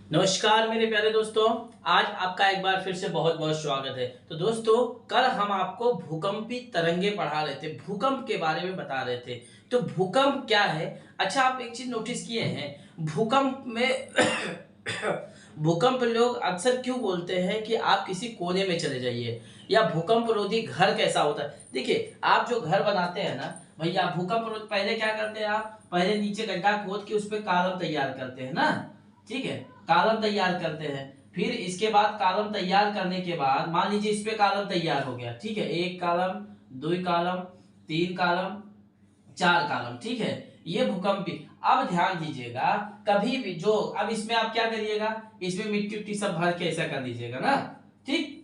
नमस्कार मेरे प्यारे दोस्तों। आज आपका एक बार फिर से बहुत बहुत स्वागत है। तो दोस्तों, कल हम आपको भूकंपी तरंगे पढ़ा रहे थे, भूकंप के बारे में बता रहे थे। तो भूकंप क्या है? अच्छा, आप एक चीज नोटिस किए हैं भूकंप में भूकंप लोग अक्सर क्यों बोलते हैं कि आप किसी कोने में चले जाइए, या भूकंप रोधी घर कैसा होता है। देखिए, आप जो घर बनाते हैं ना भैया, भूकंप रोधी पहले क्या करते हैं, आप पहले नीचे गड्ढा खोद के उस पर कॉलम तैयार करते हैं ना। ठीक है, कॉलम तैयार करते हैं। फिर इसके बाद कॉलम तैयार करने के बाद मान लीजिए इस पे कॉलम तैयार हो गया। ठीक है, एक कॉलम, दो कॉलम, तीन कॉलम, चार कॉलम। ठीक है, ये भूकंपी। अब ध्यान दीजिएगा, कभी भी जो अब इसमें आप क्या करिएगा, इसमें मिट्टी उट्टी सब भर के ऐसा कर दीजिएगा ना। ठीक,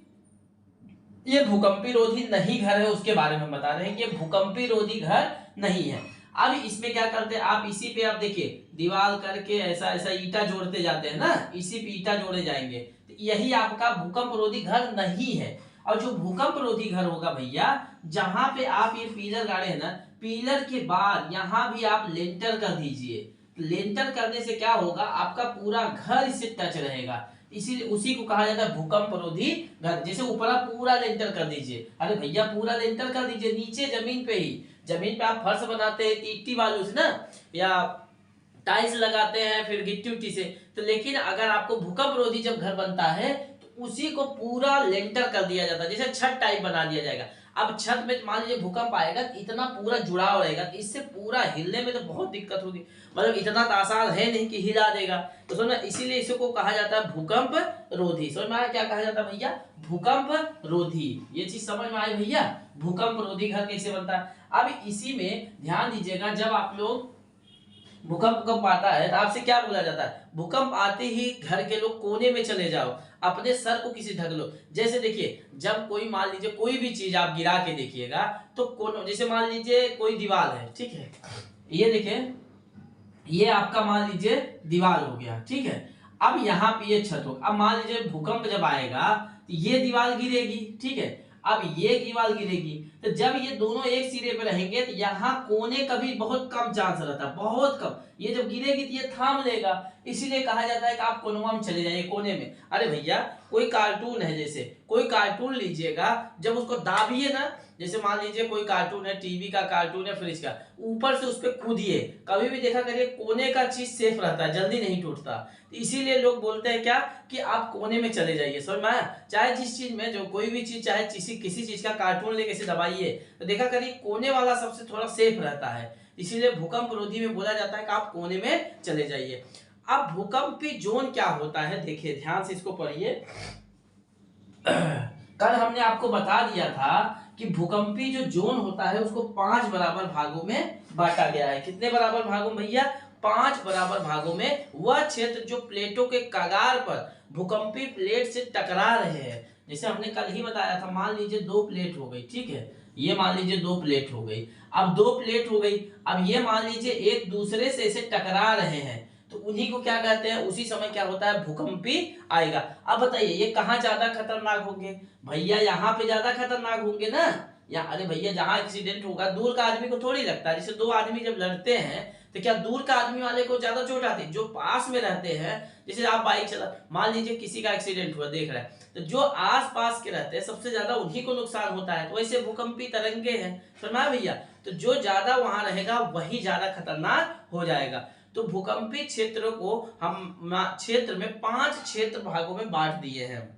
ये भूकंपी रोधी नहीं घर है, उसके बारे में बता रहे हैं कि भूकंपी रोधी घर नहीं है। अब इसमें क्या करते हैं आप, इसी पे आप देखिए दीवार करके ऐसा ऐसा ईटा जोड़ते जाते हैं ना, इसी पे ईटा जोड़े जाएंगे। तो यही आपका भूकंप रोधी घर नहीं है। और जो भूकंप रोधी घर होगा भैया, जहां पे आप ये पिलर गाड़े हैं ना, पिलर के बाद यहां भी आप लेंटर कर दीजिए। लेंटर करने से क्या होगा, आपका पूरा घर इससे टच रहेगा। इसीलिए उसी को कहा जाता है भूकंप रोधी घर। जैसे ऊपर आप पूरा लेंटर कर दीजिए, अरे भैया पूरा लेंटर कर दीजिए, नीचे जमीन पे ही, जमीन पे आप फर्श बनाते हैं ईटी बालू से ना, या टाइल्स लगाते हैं फिर गिट्टी उट्टी से। तो लेकिन अगर आपको भूकंप रोधी जब घर बनता है तो उसी को पूरा लेंटर कर दिया जाता है, जैसे छत टाइप बना दिया जाएगा। अब छत में मान लीजिए भूकंप आएगा तो इतना पूरा जुड़ाव रहेगा, इससे पूरा हिलने में तो बहुत दिक्कत होगी। मतलब इतना तो आसान है नहीं कि हिला देगा। तो समझना, इसीलिए इसको कहा जाता है भूकंप रोधी। समझ में आया क्या कहा जाता है भैया, भूकंप रोधी। ये चीज समझ में आई भैया, भूकंप रोधी घर कैसे बनता है। अब इसी में ध्यान दीजिएगा, जब आप लोग भूकंप आता है तो आपसे क्या बोला जाता है, भूकंप आते ही घर के लोग कोने में चले जाओ, अपने सर को किसी ढक लो। जैसे देखिए, जब कोई मान लीजिए कोई भी चीज आप गिरा के देखिएगा तो कोन, जैसे मान लीजिए कोई दीवार है, ठीक है, ये देखिए, ये आपका मान लीजिए दीवार हो गया। ठीक है, अब यहाँ पे ये छत होगा। अब मान लीजिए भूकंप जब आएगा तो ये दीवार गिरेगी। ठीक है, अब ये दीवार गिरेगी, तो जब ये दोनों एक सिरे पे रहेंगे तो यहाँ कोने का भी बहुत कम चांस रहता है, बहुत कम। ये जब गिरेगी तो ये थाम लेगा। इसीलिए कहा जाता है कि आप कोनवा में चले जाइए, कोने में। अरे भैया, कोई कार्टून है, जैसे कोई कार्टून लीजिएगा, जब उसको दाबिए ना, जैसे मान लीजिए कोई कार्टून है, टीवी का कार्टून है, फ्रिज का, ऊपर से उस पर कूदिए। कभी भी देखा करिए कोने का चीज सेफ रहता है, जल्दी नहीं टूटता। तो इसीलिए लोग बोलते हैं क्या, कि आप कोने में चले जाइए। समझ में आया? चाहे जिस चीज में, जो कोई भी चीज, चाहे किसी चीज का कार्टून लेके से दबाइए, तो देखा करिए कोने वाला सबसे थोड़ा सेफ रहता है। इसीलिए भूकंप रोधी में बोला जाता है कि आप कोने में चले जाइए। अब भूकंपी जोन क्या होता है, देखिए ध्यान से इसको पढ़िए। कल हमने आपको बता दिया था कि भूकंपी जो जोन होता है उसको 5 बराबर भागों में बांटा गया है। कितने बराबर भागों में भैया, 5 बराबर भागों में। वह क्षेत्र जो प्लेटों के कगार पर भूकंपी प्लेट से टकरा रहे हैं, जैसे हमने कल ही बताया था, मान लीजिए 2 प्लेट हो गई। ठीक है, ये मान लीजिए 2 प्लेट हो गई। अब 2 प्लेट हो गई, अब ये मान लीजिए एक दूसरे से ऐसे टकरा रहे हैं, तो उन्हीं को क्या कहते हैं, उसी समय क्या होता है, भूकंपी आएगा। अब बताइए ये कहाँ ज्यादा खतरनाक होंगे भैया, यहाँ पे ज्यादा खतरनाक होंगे ना। या अरे भैया, जहां एक्सीडेंट होगा दूर का आदमी को थोड़ी लगता है। जैसे 2 आदमी जब लड़ते हैं तो क्या दूर का आदमी वाले को ज्यादा चोट आती है, जो पास में रहते हैं। जैसे आप बाइक चला, मान लीजिए किसी का एक्सीडेंट हुआ, देख रहा है, तो जो आस पास के रहते हैं सबसे ज्यादा उन्हीं को नुकसान होता है। तो वैसे भूकंपी तरंगे हैं, समझा भैया। तो जो ज्यादा वहां रहेगा वही ज्यादा खतरनाक हो जाएगा। तो भूकंपी क्षेत्र को हम क्षेत्र में 5 क्षेत्र भागों में बांट दिए हैं,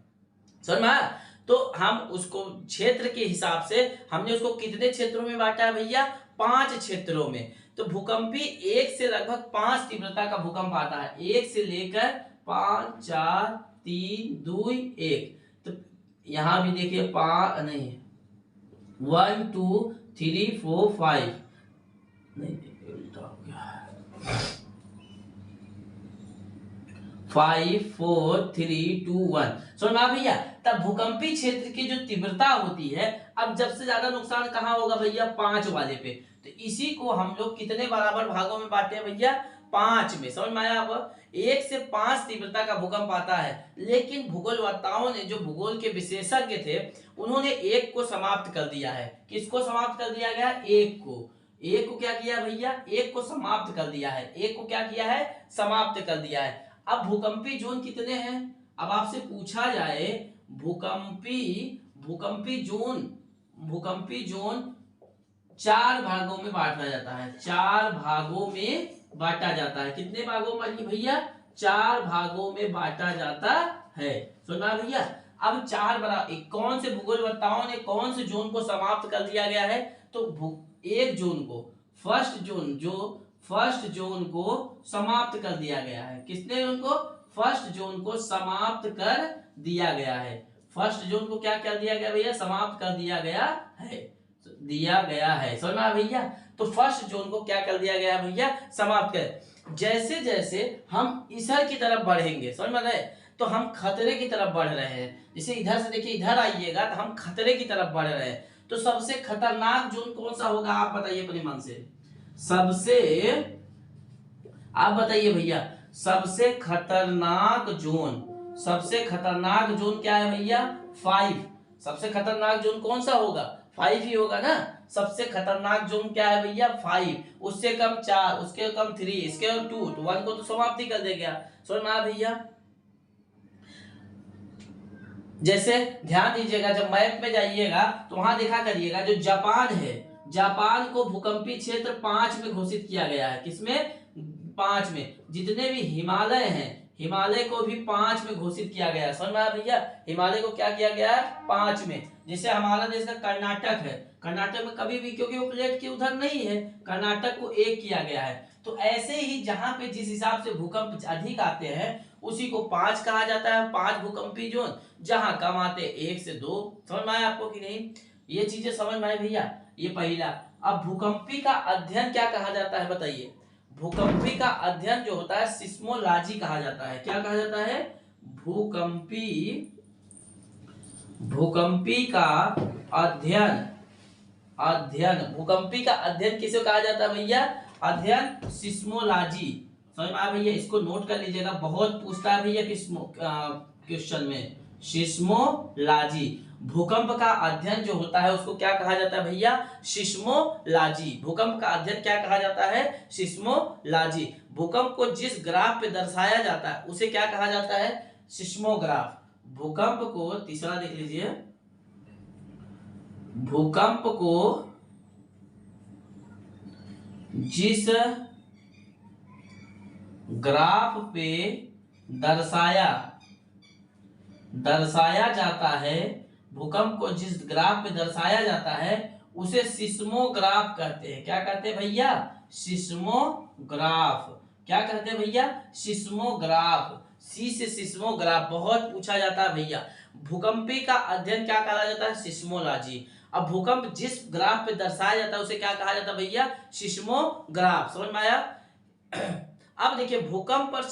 समझ में आया? तो हम उसको क्षेत्र के हिसाब से हमने उसको कितने क्षेत्रों में बांटा है भैया, 5 क्षेत्रों में। तो भूकंपी 1 से लगभग 5 तीव्रता का भूकंप आता है, 1 से लेकर 5, 4, 3, 2, 1। तो यहां भी देखिए 5 नहीं, 1, 2, 3, 4, 5 नहीं, उल्टा हो गया, 5, 4, 3, 2, 1। सुना भैया, तब भूकंपी क्षेत्र की जो तीव्रता होती है, अब जब से ज्यादा नुकसान कहाँ होगा भैया, 5 वाले पे। तो इसी को हम लोग कितने बराबर भागों में बांटे हैं भैया, 5 में। समझ में आया? अब 1 से 5 तीव्रता का भूकंप आता है, लेकिन भूगोलवेत्ताओं ने, जो भूगोल के विशेषज्ञ थे, उन्होंने 1 को समाप्त कर दिया है। किसको समाप्त कर दिया गया, 1 को। 1 को क्या किया भैया, 1 को समाप्त कर दिया है। 1 को क्या किया है, समाप्त कर दिया है। अब भूकंपी जोन कितने हैं? अब आपसे पूछा जाए भूकंपी भूकंपी जोन 4 भागों में बांटा जाता है। 4 भागों में बांटा जाता है। कितने भागों में भैया? 4 भागों में बांटा जाता है। सुना भैया? अब 4 बराबर कौन से भूगोलवेत्ताओं ने कौन से जोन को समाप्त कर दिया गया है? तो एक जोन को, फर्स्ट जोन को समाप्त कर दिया गया है। किसने उनको? फर्स्ट जोन को समाप्त कर दिया गया है। फर्स्ट जोन को क्या कर दिया गया भैया? समाप्त कर दिया गया है। समझ में आया भैया? तो फर्स्ट जोन को क्या कर दिया गया भैया? समाप्त कर। जैसे जैसे हम इधर की तरफ बढ़ेंगे, समझ में आए, तो हम खतरे की तरफ बढ़ रहे हैं। जैसे इधर से देखिए, इधर आइएगा तो हम खतरे की तरफ बढ़ रहे हैं। तो सबसे खतरनाक जोन कौन सा होगा? आप बताइए अपने मन से। आप बताइए भैया, सबसे खतरनाक जोन क्या है भैया? 5। सबसे खतरनाक जोन कौन सा होगा? 5 ही होगा ना। सबसे खतरनाक जोन क्या है भैया? 5। उससे कम 4, उसके कम 3, इसके कम 2, तो 1 को तो समाप्ति कर देगा। समझ में आया भैया? जैसे ध्यान दीजिएगा, जब मैप में जाइएगा तो वहां देखा करिएगा, जो जापान है, जापान को भूकंपी क्षेत्र 5 में घोषित किया गया है। किसमें? 5 में। जितने भी हिमालय हैं, हिमालय को भी 5 में घोषित किया गया है। समझ में आया भैया? हिमालय को क्या किया गया है? 5 में। जैसे हमारा देश का कर्नाटक है, कर्नाटक में कभी भी, क्योंकि वो प्लेट के उधर नहीं है, कर्नाटक को 1 किया गया है। तो ऐसे ही जहां पे जिस हिसाब से भूकंप अधिक आते हैं उसी को 5 कहा जाता है, 5 भूकंपी जोन। जहां कम आते 1 से 2। समझ में आया आपको कि नहीं? ये चीजें समझ में आए भैया? ये पहला। अब भूकंपी का अध्ययन क्या कहा जाता है बताइए? भूकंपी का अध्ययन जो होता है सिस्मोलॉजी कहा जाता है। क्या कहा जाता है? भूकंपी का अध्ययन भूकंपी का अध्ययन किसे कहा जाता है भैया? अध्ययन सिस्मोलॉजी। समझ में आया भैया? इसको नोट कर लीजिएगा, बहुत पूछता है भैया क्वेश्चन में। सिस्मोलॉजी, भूकंप का अध्ययन जो होता है उसको क्या कहा जाता है भैया? सिस्मोलॉजी। भूकंप का अध्ययन क्या कहा जाता है? सिस्मोलॉजी। भूकंप को जिस ग्राफ पे दर्शाया जाता है उसे क्या कहा जाता है? सिस्मोग्राफ। भूकंप को, तीसरा देख लीजिए, भूकंप को जिस ग्राफ पे दर्शाया जाता है, भूकंप को जिस ग्राफ पे दर्शाया जाता है उसे सिस्मोग्राफ कहते हैं। क्या कहते हैं भैया? सिस्मोग्राफ। क्या कहते हैं भैया? सिस्मोग्राफ। सी से सिस्मोग्राफ बहुत पूछा जाता है भैया। भूकंपी का अध्ययन क्या कहा जाता है? सिस्मोलॉजी। अब भूकंप जिस ग्राफ पे दर्शाया जाता है उसे क्या कहा जाता है भैया? सिस्मोग्राफ। समझ में आया? अब देखिए, भूकंप को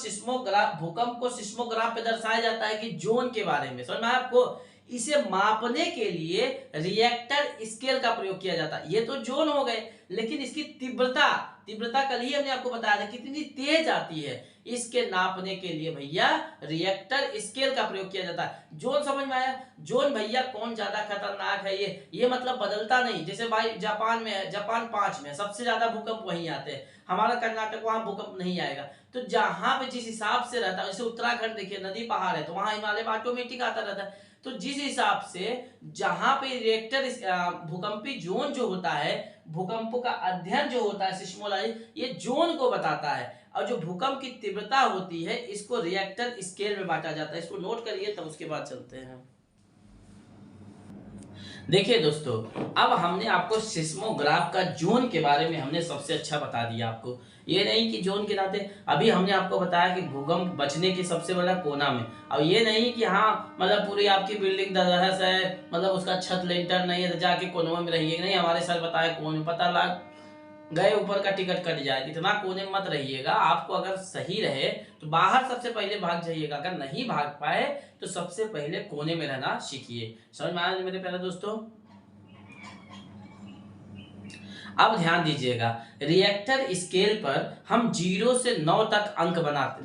सिस्मोग्राफ पे दर्शाया जाता है कि जोन के बारे में। समझ में आया आपको? इसे मापने के लिए रिएक्टर स्केल का प्रयोग किया जाता है। ये तो जोन हो गए, लेकिन इसकी तीव्रता कल ही हमने आपको बताया था कितनी तेज आती है, इसके नापने के लिए भैया रिएक्टर स्केल का प्रयोग किया जाता है। जोन समझ में आया? जोन भैया कौन ज्यादा खतरनाक है, ये मतलब बदलता नहीं। जैसे भाई जापान में है, जापान 5 में, सबसे ज्यादा भूकंप वहीं आते हैं। हमारा कर्नाटक, वहां भूकंप नहीं आएगा। तो जहां पे जिस हिसाब से रहता है, जैसे उत्तराखंड देखिए, नदी पहाड़ है तो वहां हिमालय ऑटोमेटिक आता रहता है। तो जिस हिसाब से जहां पे रिएक्टर भूकंपी जोन जो होता है, भूकंपों का अध्ययन जो होता है सिस्मोलॉजी, ये जोन को बताता है। और जो भूकंप की तीव्रता होती है इसको रिएक्टर स्केल में बांटा जाता है। इसको नोट करिए, तब उसके बाद चलते हैं। देखिए दोस्तों, अब हमने आपको सिस्मोग्राफ का जोन के बारे में हमने सबसे अच्छा बता दिया आपको। ये नहीं कि जोन के नाते, अभी हमने आपको बताया कि भूकंप बचने की सबसे बड़ा कोना में। अब ये नहीं कि हाँ मतलब पूरी आपकी बिल्डिंग दरअस है, मतलब उसका छत लेंटर नहीं है तो जाके कोनों में रहिए, नहीं। हमारे सर बताया कोने में, पता लग गए ऊपर का टिकट कट जाए, इतना कोने में मत रहिएगा। आपको अगर सही रहे तो बाहर सबसे पहले भाग जाइएगा, अगर नहीं भाग पाए तो सबसे पहले कोने में रहना सीखिए। समझ में आया मेरे प्यारे दोस्तों? अब ध्यान दीजिएगा, रिएक्टर स्केल पर हम 0 से 9 तक अंक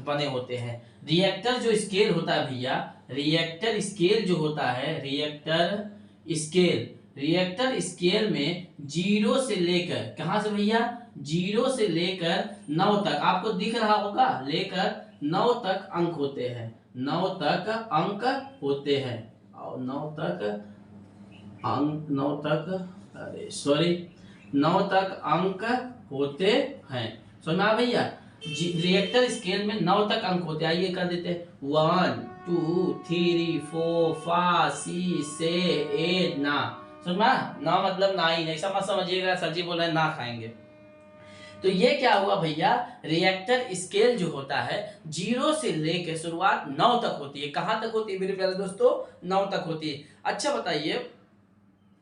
बने होते हैं। रिएक्टर जो स्केल होता है भैया, रिएक्टर स्केल जो होता है, रिएक्टर स्केल में 0 से लेकर, कहां से भैया? 0 से लेकर 9 तक, आपको दिख रहा होगा, लेकर 9 तक अंक होते हैं, 9 तक अंक होते हैं, और 9 तक अंक, 9 तक, अरे सॉरी, 9 तक अंक होते हैं। समझ में आ भैया? रिएक्टर स्केल में 9 तक अंक होते हैं। आइए कर देते हैं 1 2 3 4 5 6 7 8 ना। समझ में? ना मतलब ना ही नहीं, ऐसा मत समझिएगा सर जी बोल रहे हैं ना खाएंगे। तो ये क्या हुआ भैया, रिएक्टर स्केल जो होता है 0 से लेके शुरुआत 9 तक होती है। कहां तक होती है मेरे प्यारे दोस्तों? 9 तक होती है। अच्छा बताइए,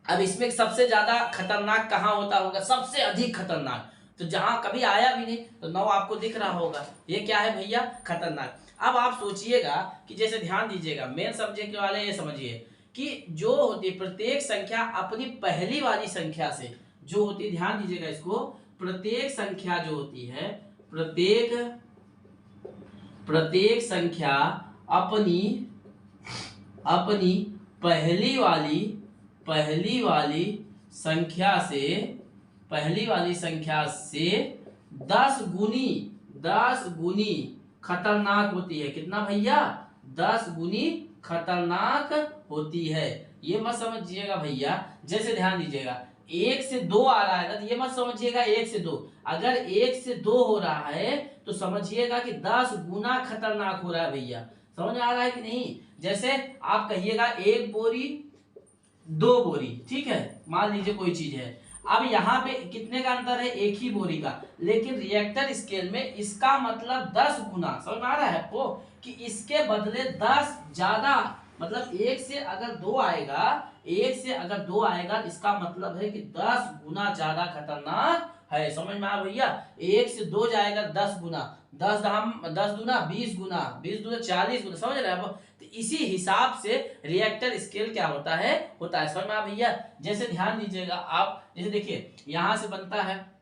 अब इसमें सबसे ज्यादा खतरनाक कहाँ होता होगा? सबसे अधिक खतरनाक तो जहां कभी आया भी नहीं, तो 9 आपको दिख रहा होगा, ये क्या है भैया? खतरनाक। अब आप सोचिएगा कि जैसे ध्यान दीजिएगा, मेन सब्जेक्ट वाले ये समझिए कि जो होती है प्रत्येक संख्या अपनी पहली वाली संख्या से जो होती है, ध्यान दीजिएगा इसको, प्रत्येक संख्या जो होती है, प्रत्येक संख्या अपनी पहली वाली संख्या से 10 गुनी खतरनाक होती है। कितना भैया? 10 गुनी खतरनाक होती है। ये मत समझिएगा भैया, जैसे ध्यान दीजिएगा 1 से 2 आ रहा है ना, तो ये मत समझिएगा 1 से 2, अगर 1 से 2 हो रहा है तो समझिएगा कि 10 गुना खतरनाक हो रहा है भैया। समझ में आ रहा है कि नहीं? जैसे आप कहिएगा 1 बोरी 2 बोरी, ठीक है, मान लीजिए कोई चीज है। अब यहाँ पे कितने का अंतर है? 1 ही बोरी का, लेकिन रिएक्टर स्केल में इसका मतलब 10 गुना। समझ में आ रहा है आपको कि इसके बदले 10 ज्यादा, मतलब 1 से अगर 2 आएगा, 1 से अगर 2 आएगा इसका मतलब है कि 10 गुना ज्यादा खतरनाक है। समझ में आ भैया? 1 से 2 जाएगा 10 गुना, 10 दूना 20 गुना, 20 दूना 40 गुना। समझ रहे हैं आप? तो इसी हिसाब से रिएक्टर स्केल क्या होता है? समझ में आ भैया? जैसे ध्यान दीजिएगा आप, जैसे देखिए यहां से बनता है,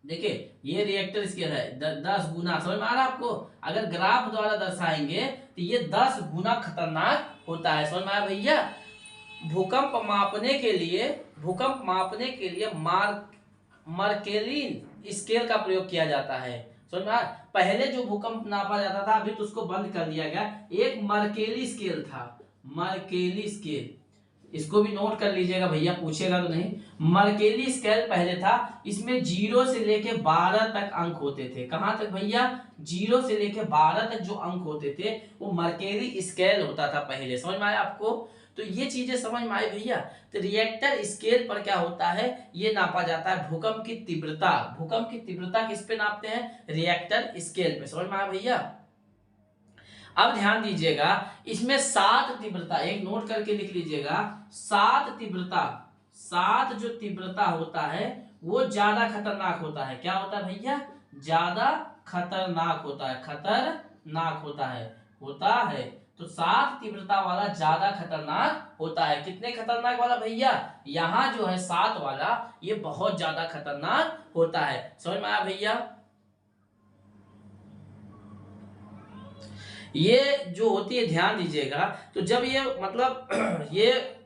देखिए ये रिएक्टर स्केल है 10 गुना। समझ में आ रहा है आपको? अगर ग्राफ द्वारा दर्शाएंगे तो ये 10 गुना खतरनाक होता है। समझ में आया भैया? भूकंप मापने के लिए मर्केलिन स्केल का प्रयोग किया जाता है। समझ में? पहले जो भूकंप नापा जाता था, अभी तो उसको बंद कर दिया गया, एक मर्केली स्केल था, मर्केली स्केल, इसको भी नोट कर लीजिएगा भैया, पूछेगा तो नहीं। मर्केली स्केल पहले था, इसमें 0 से लेके 12 तक अंक होते थे। कहां तक भैया? 0 से लेके 12 तक जो अंक होते थे वो मर्केली स्केल होता था पहले। समझ में आया आपको? तो ये चीजें समझ में आई भैया? तो रिएक्टर स्केल पर क्या होता है, ये नापा जाता है भूकंप की तीव्रता। भूकंप की तीव्रता किस पे नापते हैं? रिएक्टर स्केल पे। समझ में आया भैया? अब ध्यान दीजिएगा, इसमें 7 तीव्रता, एक नोट करके लिख लीजिएगा, 7 तीव्रता, 7 जो तीव्रता होता है वो ज्यादा खतरनाक होता है। क्या होता है भैया? ज्यादा खतरनाक होता है, होता है। तो 7 तीव्रता वाला ज्यादा खतरनाक होता है। कितने खतरनाक वाला भैया? यहाँ जो है 7 वाला, ये बहुत ज्यादा खतरनाक होता है। समझ में आया भैया? ये जो होती है, ध्यान दीजिएगा, तो जब ये मतलब ये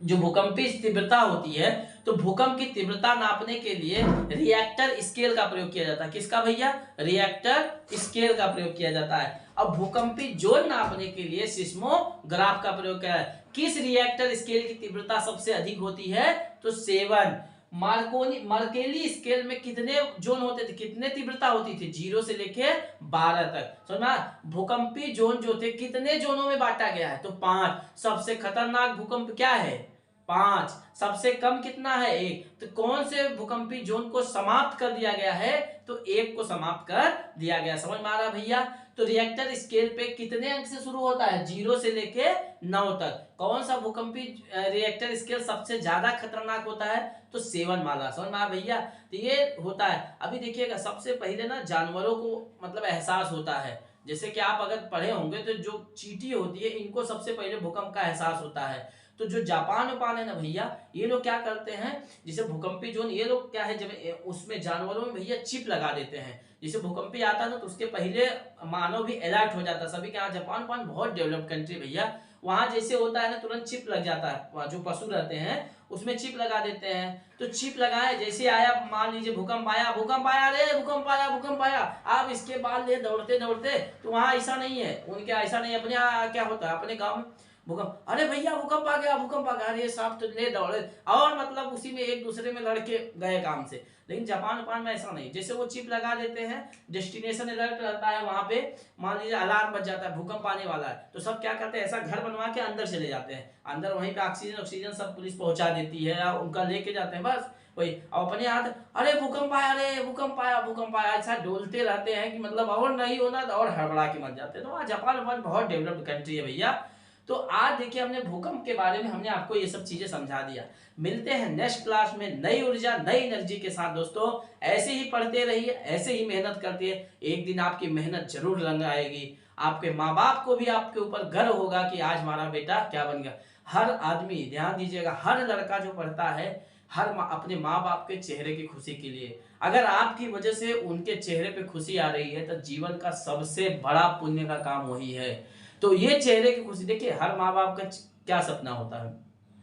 जो भूकंपी तीव्रता होती है, तो भूकंप की तीव्रता नापने के लिए रिएक्टर स्केल का प्रयोग किया जाता है। किसका भैया? रिएक्टर स्केल का प्रयोग किया जाता है। अब भूकंपी जोन नापने के लिए सिस्मोग्राफ का प्रयोग किया है। किस रिएक्टर स्केल की तीव्रता सबसे अधिक होती है? तो 7। मर्केली स्केल में कितने जोन होते थे, कितने तीव्रता होती थी? 0 से लेके 12 तक। समझना? भूकंपी जोन जो थे कितने जोनों में बांटा गया है? तो 5। सबसे खतरनाक भूकंप क्या है? 5। सबसे कम कितना है? 1। तो कौन से भूकंपी जोन को समाप्त कर दिया गया है? तो 1 को समाप्त कर दिया गया। समझ में आ रहा भैया? तो रिएक्टर स्केल पे कितने अंक से शुरू होता है? 0 से लेके 9 तक। कौन सा भूकंपी रिएक्टर स्केल सबसे ज्यादा खतरनाक होता है? तो 7 वाला। समझ में आया भैया? तो ये होता है। अभी देखिएगा, सबसे पहले ना जानवरों को मतलब एहसास होता है। जैसे कि आप अगर पढ़े होंगे तो जो चींटी होती है, इनको सबसे पहले भूकंप का एहसास होता है। तो जो जापान है ना भैया, ये लोग क्या करते हैं, जैसे भूकंपी जोन, ये लोग क्या है, जब उसमें जानवरों में भैया चिप लगा देते हैं। जैसे भूकंपी आता है ना, तो उसके पहले मानव भी अलर्ट हो जाता है। सभी के यहाँ, जापान बहुत डेवलप्ड कंट्री भैया, वहां जैसे होता है ना, तुरंत चिप लग जाता है। वहां जो पशु रहते हैं उसमें चिप लगा देते हैं। तो चिप लगाए, जैसे आया मान लीजिए भूकंप आया, भूकंप आया, अरे भूकंप आया, भूकंप आया, आप इसके बाद ले दौड़ते दौड़ते, तो वहाँ ऐसा नहीं है, उनके ऐसा नहीं, अपने यहाँ क्या होता है, अपने गाँव में भूकंप, अरे भैया भूकंप आ गया, भूकंप आ गया, अरे साहब तो ले दौड़े, और मतलब उसी में एक दूसरे में लड़के गए काम से। लेकिन जापान वपान में ऐसा नहीं, जैसे वो चिप लगा देते हैं, डेस्टिनेशन अलर्ट रहता है वहां पे, मान लीजिए अलार्म बज जाता है भूकंप आने वाला है, तो सब क्या करते हैं, ऐसा घर बनवा के अंदर चले जाते हैं, अंदर वहीं पे ऑक्सीजन ऑक्सीजन सब पुलिस पहुंचा देती है, या उनका लेके जाते हैं बस वही, और अपने हाथ, अरे भूकंप आया, अरे भूकंप आया, भूकंप आया, ऐसा डोलते रहते हैं कि मतलब और नहीं होना तो और हड़बड़ा के मर जाते हैं। तो जापान बहुत डेवलप्ड कंट्री है भैया। तो आज देखिए हमने भूकंप के बारे में हमने आपको ये सब चीजें समझा दिया। मिलते हैं नेक्स्ट क्लास में नई ऊर्जा नई एनर्जी के साथ दोस्तों। ऐसे ही पढ़ते रहिए, ऐसे ही मेहनत करते हैं, एक दिन आपकी मेहनत जरूर रंग आएगी। आपके माँ बाप को भी आपके ऊपर गर्व होगा कि आज हमारा बेटा क्या बन गया। हर आदमी ध्यान दीजिएगा, हर लड़का जो पढ़ता है अपने माँ बाप के चेहरे की खुशी के लिए, अगर आपकी वजह से उनके चेहरे पे खुशी आ रही है तो जीवन का सबसे बड़ा पुण्य का काम वही है। तो ये चेहरे की खुशी देखिए, हर माँ बाप का क्या सपना होता है,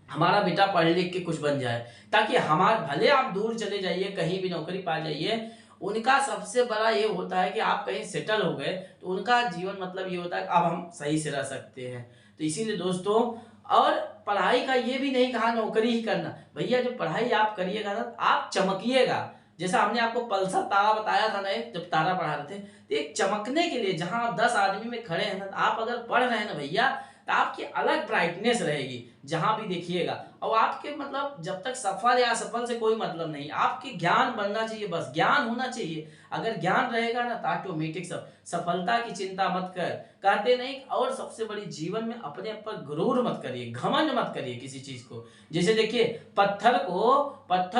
हमारा बेटा पढ़ लिख के कुछ बन जाए, ताकि हमारे भले आप दूर चले जाइए, कहीं भी नौकरी पा जाइए, उनका सबसे बड़ा ये होता है कि आप कहीं सेटल हो गए तो उनका जीवन मतलब ये होता है कि अब हम सही से रह सकते हैं। तो इसीलिए दोस्तों, और पढ़ाई का ये भी नहीं कहा नौकरी ही करना, भैया जब पढ़ाई आप करिएगा ना आप चमकिएगा। जैसा हमने आपको पल्सर तारा बताया था ना, जब तारा पढ़ा रहे थे, तो एक चमकने के लिए जहां आप 10 आदमी में खड़े हैं ना, आप अगर पढ़ रहे हैं ना भैया, तो आपकी अलग ब्राइटनेस रहेगी जहां भी देखिएगा। और आपके मतलब जब तक सफल या असफल से कोई मतलब नहीं, आपके ज्ञान बनना चाहिए, बस ज्ञान होना चाहिए। अगर ज्ञान रहेगा ना तो ऑटोमेटिक सफलता की चिंता मत कर, कहते नहीं। और सबसे बड़ी जीवन में अपने ऊपर गुरूर मत करिए, घमंड मत करिए किसी चीज को। जैसे देखिए पत्थर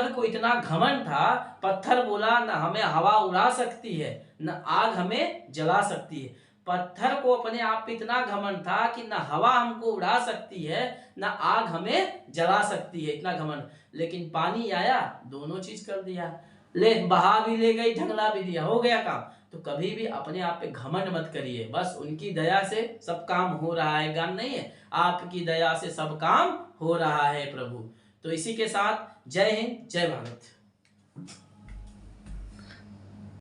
को इतना घमंड था, पत्थर बोला न हमें हवा उड़ा सकती है न आग हमें जला सकती है। पत्थर को अपने आप पे इतना घमंड था कि न हवा हमको उड़ा सकती है न आग हमें जला सकती है, इतना घमंड। लेकिन पानी आया, दोनों चीज कर दिया, ले बहा भी ले गई, ढंगला भी दिया, हो गया काम। तो कभी भी अपने आप पे घमंड मत करिए, बस उनकी दया से सब काम हो रहा है, गान नहीं है, आपकी दया से सब काम हो रहा है प्रभु। तो इसी के साथ जय हिंद, जय भारत।